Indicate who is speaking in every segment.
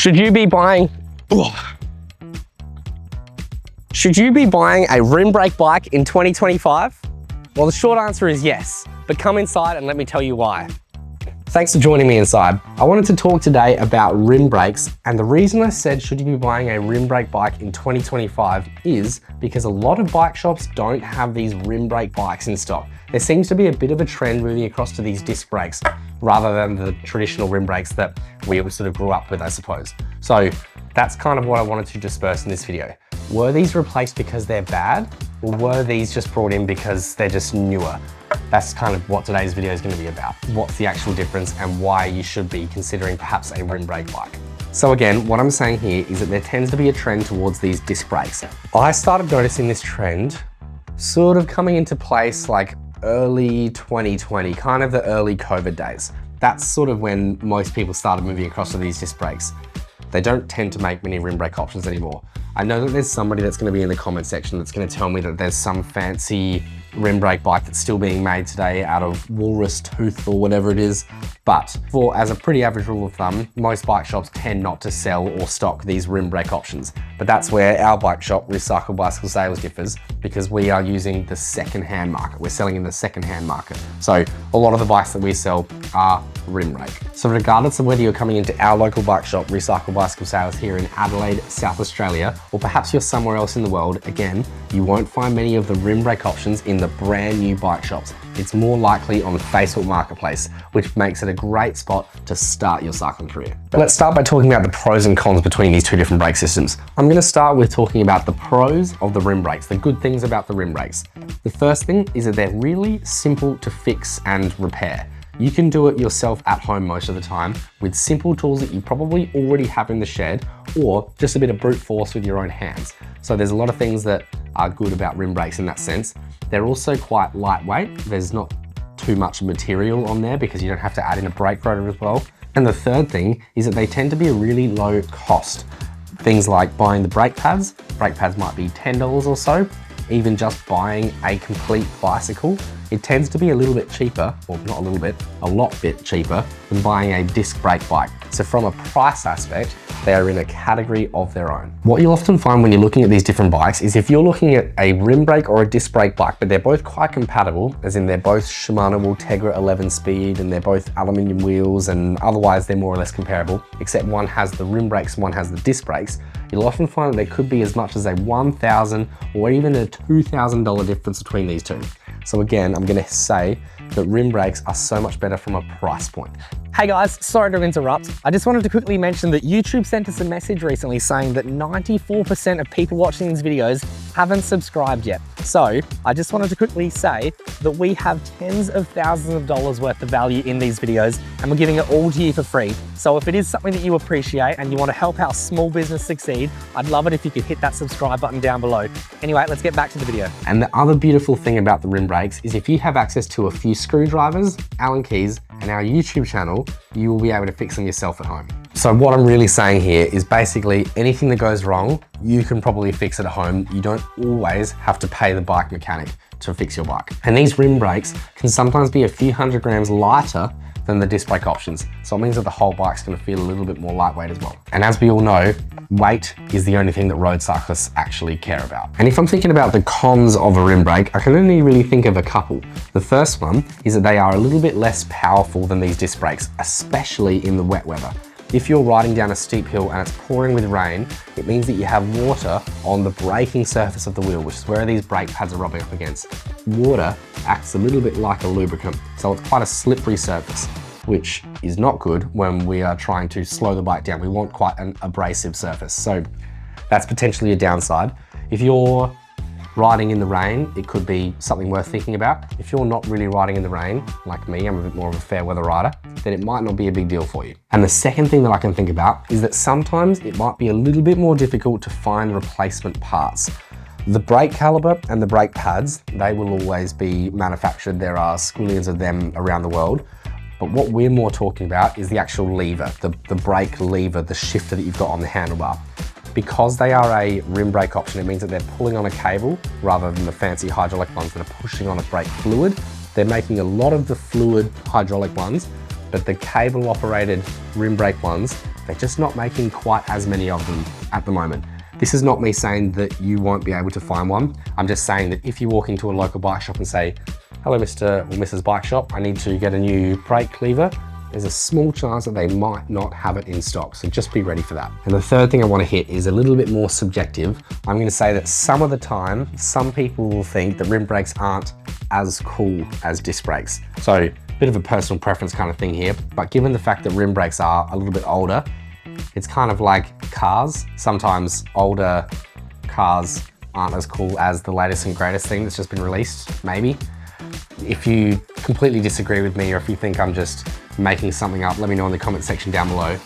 Speaker 1: Should you be buying a rim brake bike in 2025? Well, the short answer is yes, but come inside and let me tell you why. Thanks for joining me inside. I wanted to talk today about rim brakes, and the reason I said should you be buying a rim brake bike in 2025 is because a lot of bike shops don't have these rim brake bikes in stock. There seems to be a bit of a trend moving across to these disc brakes rather than the traditional rim brakes that we sort of grew up with, I suppose. So that's kind of what I wanted to disperse in this video. Were these replaced because they're bad, or were these just brought in because they're just newer? That's kind of what today's video is going to be about. What's the actual difference and why you should be considering perhaps a rim brake bike. So again, what I'm saying here is that there tends to be a trend towards these disc brakes. I started noticing this trend sort of coming into place like early 2020, kind of the early COVID days. That's sort of when most people started moving across to these disc brakes. They don't tend to make many rim brake options anymore. I know that there's somebody that's going to be in the comment section that's going to tell me that there's some fancy rim brake bike that's still being made today out of walrus tooth or whatever it is. But as a pretty average rule of thumb, most bike shops tend not to sell or stock these rim brake options. But that's where our bike shop, Recycle Bicycle Sales, differs, because we are using the second-hand market. We're selling in the second-hand market. So a lot of the bikes that we sell are rim brake. So regardless of whether you're coming into our local bike shop, Recycle Bicycle Sales here in Adelaide, South Australia, or perhaps you're somewhere else in the world, again, you won't find many of the rim brake options in the brand new bike shops. It's more likely on Facebook Marketplace, which makes it a great spot to start your cycling career. But let's start by talking about the pros and cons between these two different brake systems. I'm going to start with talking about the pros of the rim brakes, the good things about the rim brakes. The first thing is that they're really simple to fix and repair. You can do it yourself at home most of the time with simple tools that you probably already have in the shed, or just a bit of brute force with your own hands. So there's a lot of things that are good about rim brakes in that sense. They're also quite lightweight. There's not too much material on there because you don't have to add in a brake rotor as well. And the third thing is that they tend to be a really low cost. Things like buying the brake pads might be $10 or so. Even just buying a complete bicycle, it tends to be a little bit cheaper, or not a little bit, a lot bit cheaper than buying a disc brake bike. So from a price aspect, they are in a category of their own. What you'll often find when you're looking at these different bikes is if you're looking at a rim brake or a disc brake bike, but they're both quite compatible, as in they're both Shimano Ultegra 11 speed and they're both aluminium wheels, and otherwise they're more or less comparable, except one has the rim brakes and one has the disc brakes, you'll often find that there could be as much as a $1,000 or even a $2,000 difference between these two. So again, I'm going to say that rim brakes are so much better from a price point. Hey guys, sorry to interrupt. I just wanted to quickly mention that YouTube sent us a message recently saying that 94% of people watching these videos haven't subscribed yet. So I just wanted to quickly say that we have tens of thousands of dollars worth of value in these videos, and we're giving it all to you for free. So if it is something that you appreciate and you want to help our small business succeed, I'd love it if you could hit that subscribe button down below. Anyway, let's get back to the video. And the other beautiful thing about the rim brakes is if you have access to a few screwdrivers, Allen keys, and our YouTube channel, you will be able to fix them yourself at home. So what I'm really saying here is basically anything that goes wrong, you can probably fix it at home. You don't always have to pay the bike mechanic to fix your bike. And these rim brakes can sometimes be a few hundred grams lighter than the disc brake options. So it means that the whole bike's gonna feel a little bit more lightweight as well. And as we all know, weight is the only thing that road cyclists actually care about. And if I'm thinking about the cons of a rim brake, I can only really think of a couple. The first one is that they are a little bit less powerful than these disc brakes, especially in the wet weather. If you're riding down a steep hill and it's pouring with rain, it means that you have water on the braking surface of the wheel, which is where these brake pads are rubbing up against. Water acts a little bit like a lubricant, so it's quite a slippery surface, which is not good when we are trying to slow the bike down. We want quite an abrasive surface, so that's potentially a downside. If you're riding in the rain, it could be something worth thinking about. If you're not really riding in the rain, like me, I'm a bit more of a fair weather rider, then it might not be a big deal for you. And the second thing that I can think about is that sometimes it might be a little bit more difficult to find replacement parts. The brake caliper and the brake pads, they will always be manufactured. There are squillions of them around the world. But what we're more talking about is the actual lever, the brake lever, the shifter that you've got on the handlebar. Because they are a rim brake option, it means that they're pulling on a cable rather than the fancy hydraulic ones that are pushing on a brake fluid. They're making a lot of the fluid hydraulic ones but the cable operated rim brake ones, they're just not making quite as many of them at the moment. This is not me saying that you won't be able to find one. I'm just saying that if you walk into a local bike shop and say, hello Mr. or Mrs. Bike Shop, I need to get a new brake lever, there's a small chance that they might not have it in stock, so just be ready for that. And the third thing I want to hit is a little bit more subjective. I'm going to say that some of the time, some people will think that rim brakes aren't as cool as disc brakes. So a bit of a personal preference kind of thing here, but given the fact that rim brakes are a little bit older, it's kind of like cars. Sometimes older cars aren't as cool as the latest and greatest thing that's just been released, maybe. If you completely disagree with me or if you think I'm just making something up, let me know in the comment section down below.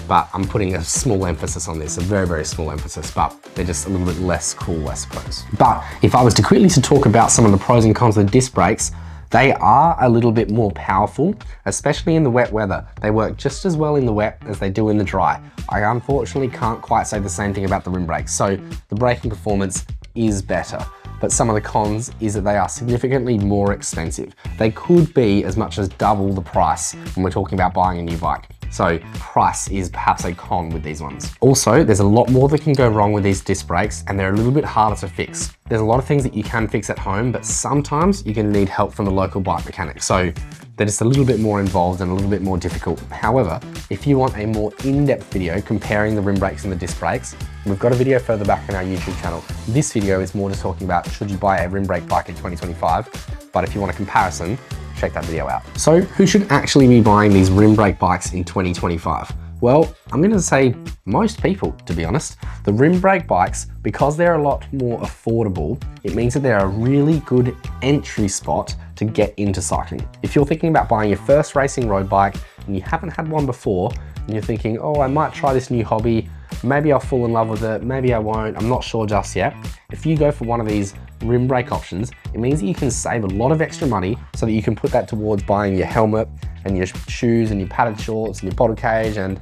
Speaker 1: But I'm putting a small emphasis on this, a very, very small emphasis, but they're just a little bit less cool, I suppose. But if I was to quickly talk about some of the pros and cons of the disc brakes, they are a little bit more powerful, especially in the wet weather. They work just as well in the wet as they do in the dry. I unfortunately can't quite say the same thing about the rim brakes, so the braking performance is better. But some of the cons is that they are significantly more expensive. They could be as much as double the price when we're talking about buying a new bike. So price is perhaps a con with these ones. Also, there's a lot more that can go wrong with these disc brakes and they're a little bit harder to fix. There's a lot of things that you can fix at home, but sometimes you're gonna need help from a local bike mechanic. So they're just a little bit more involved and a little bit more difficult. However, if you want a more in-depth video comparing the rim brakes and the disc brakes, we've got a video further back on our YouTube channel. This video is more just talking about should you buy a rim brake bike in 2025, but if you want a comparison, check that video out. So who should actually be buying these rim brake bikes in 2025? Well, I'm gonna say most people, to be honest. The rim brake bikes, because they're a lot more affordable, it means that they're a really good entry spot to get into cycling. If you're thinking about buying your first racing road bike and you haven't had one before, and you're thinking, oh, I might try this new hobby, maybe I'll fall in love with it, maybe I won't, I'm not sure just yet. If you go for one of these rim brake options, it means that you can save a lot of extra money so that you can put that towards buying your helmet and your shoes and your padded shorts and your bottle cage and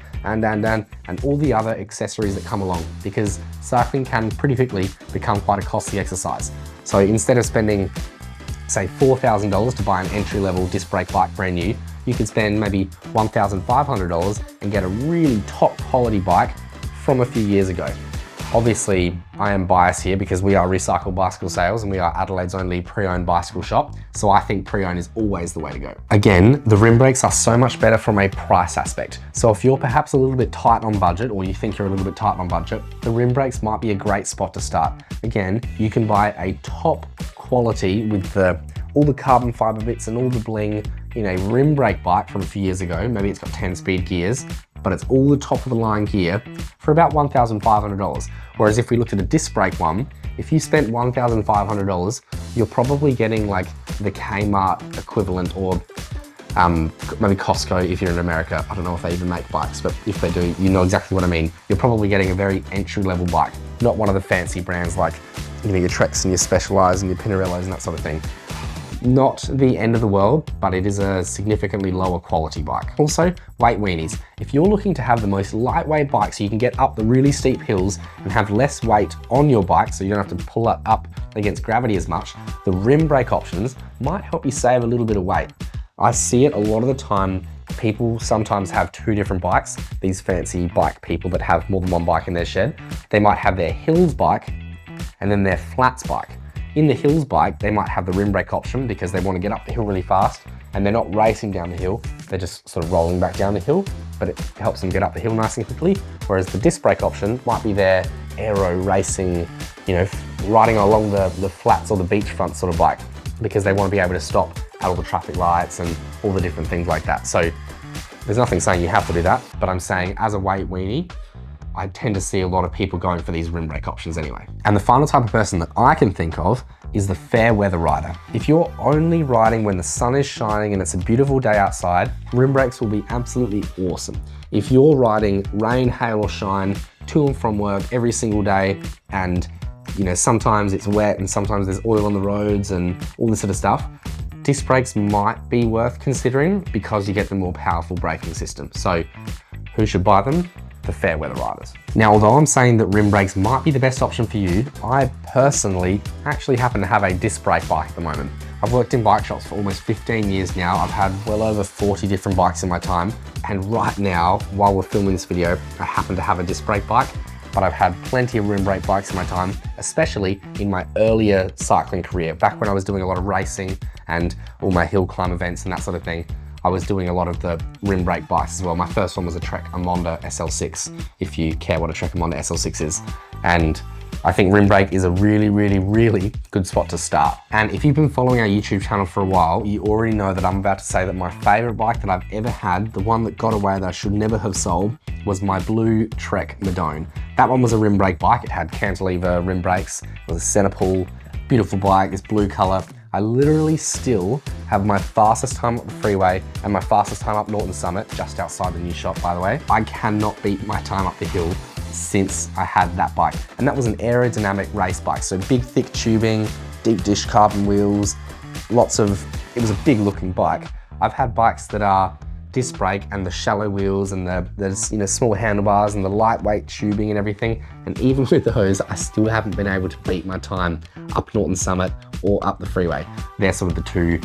Speaker 1: all the other accessories that come along, because cycling can pretty quickly become quite a costly exercise. So instead of spending, say, $4,000 to buy an entry-level disc brake bike brand new, you could spend maybe $1,500 and get a really top quality bike from a few years ago. Obviously, I am biased here because we are Recycle Bicycle Sales and we are Adelaide's only pre-owned bicycle shop, so I think pre-owned is always the way to go. Again, the rim brakes are so much better from a price aspect. So if you're perhaps a little bit tight on budget, or you think you're a little bit tight on budget, the rim brakes might be a great spot to start. Again, you can buy a top quality with all the carbon fiber bits and all the bling in a rim brake bike from a few years ago. Maybe it's got 10-speed gears, but it's all the top of the line gear for about $1,500. Whereas if we looked at a disc brake one, if you spent $1,500, you're probably getting like the Kmart equivalent, or maybe Costco if you're in America. I don't know if they even make bikes, but if they do, you know exactly what I mean. You're probably getting a very entry-level bike, not one of the fancy brands like, you know, your Treks and your Specialized and your Pinarellos and that sort of thing. Not the end of the world, but it is a significantly lower quality bike. Also, weight weenies. If you're looking to have the most lightweight bike so you can get up the really steep hills and have less weight on your bike so you don't have to pull it up against gravity as much, the rim brake options might help you save a little bit of weight. I see it a lot of the time. People sometimes have two different bikes. These fancy bike people that have more than one bike in their shed, they might have their hills bike and then their flats bike. In the hills bike, they might have the rim brake option because they want to get up the hill really fast and they're not racing down the hill, they're just sort of rolling back down the hill, but it helps them get up the hill nice and quickly. Whereas the disc brake option might be their aero racing, you know, riding along the flats or the beachfront sort of bike, because they want to be able to stop at all the traffic lights and all the different things like that. So there's nothing saying you have to do that, but I'm saying as a weight weenie, I tend to see a lot of people going for these rim brake options anyway. And the final type of person that I can think of is the fair weather rider. If you're only riding when the sun is shining and it's a beautiful day outside, rim brakes will be absolutely awesome. If you're riding rain, hail or shine to and from work every single day, and you know, sometimes it's wet and sometimes there's oil on the roads and all this sort of stuff, disc brakes might be worth considering because you get the more powerful braking system. So who should buy them? for fair weather riders. Now, although I'm saying that rim brakes might be the best option for you, I personally actually happen to have a disc brake bike at the moment. I've worked in bike shops for almost 15 years now. I've had well over 40 different bikes in my time. And right now, while we're filming this video, I happen to have a disc brake bike, but I've had plenty of rim brake bikes in my time, especially in my earlier cycling career. Back when I was doing a lot of racing and all my hill climb events and that sort of thing, I was doing a lot of the rim brake bikes as well. My first one was a Trek Amonda SL6, if you care what a Trek Amonda SL6 is. And I think rim brake is a really, really, really good spot to start. And if you've been following our YouTube channel for a while, you already know that I'm about to say that my favorite bike that I've ever had, the one that got away that I should never have sold, was my blue Trek Madone. That one was a rim brake bike. It had cantilever rim brakes, it was a center pull, beautiful bike, this blue color. I literally still have my fastest time up the freeway and my fastest time up Norton Summit, just outside the new shop, by the way. I cannot beat my time up the hill since I had that bike. And that was an aerodynamic race bike. So big, thick tubing, deep dish carbon wheels, it was a big looking bike. I've had bikes that are disc brake and the shallow wheels and the small handlebars and the lightweight tubing and everything. And even with those, I still haven't been able to beat my time up Norton Summit or up the freeway. They're sort of the two,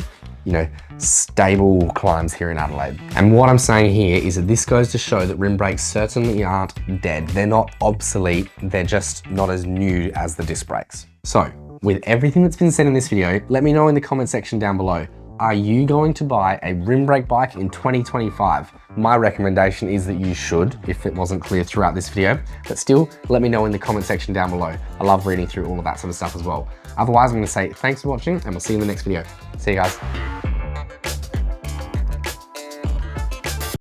Speaker 1: stable climbs here in Adelaide. And what I'm saying here is that this goes to show that rim brakes certainly aren't dead. They're not obsolete, they're just not as new as the disc brakes. So, with everything that's been said in this video, let me know in the comment section down below. Are you going to buy a rim brake bike in 2025? My recommendation is that you should, if it wasn't clear throughout this video, but still, let me know in the comment section down below. I love reading through all of that sort of stuff as well. Otherwise, I'm gonna say thanks for watching and we'll see you in the next video. See you guys.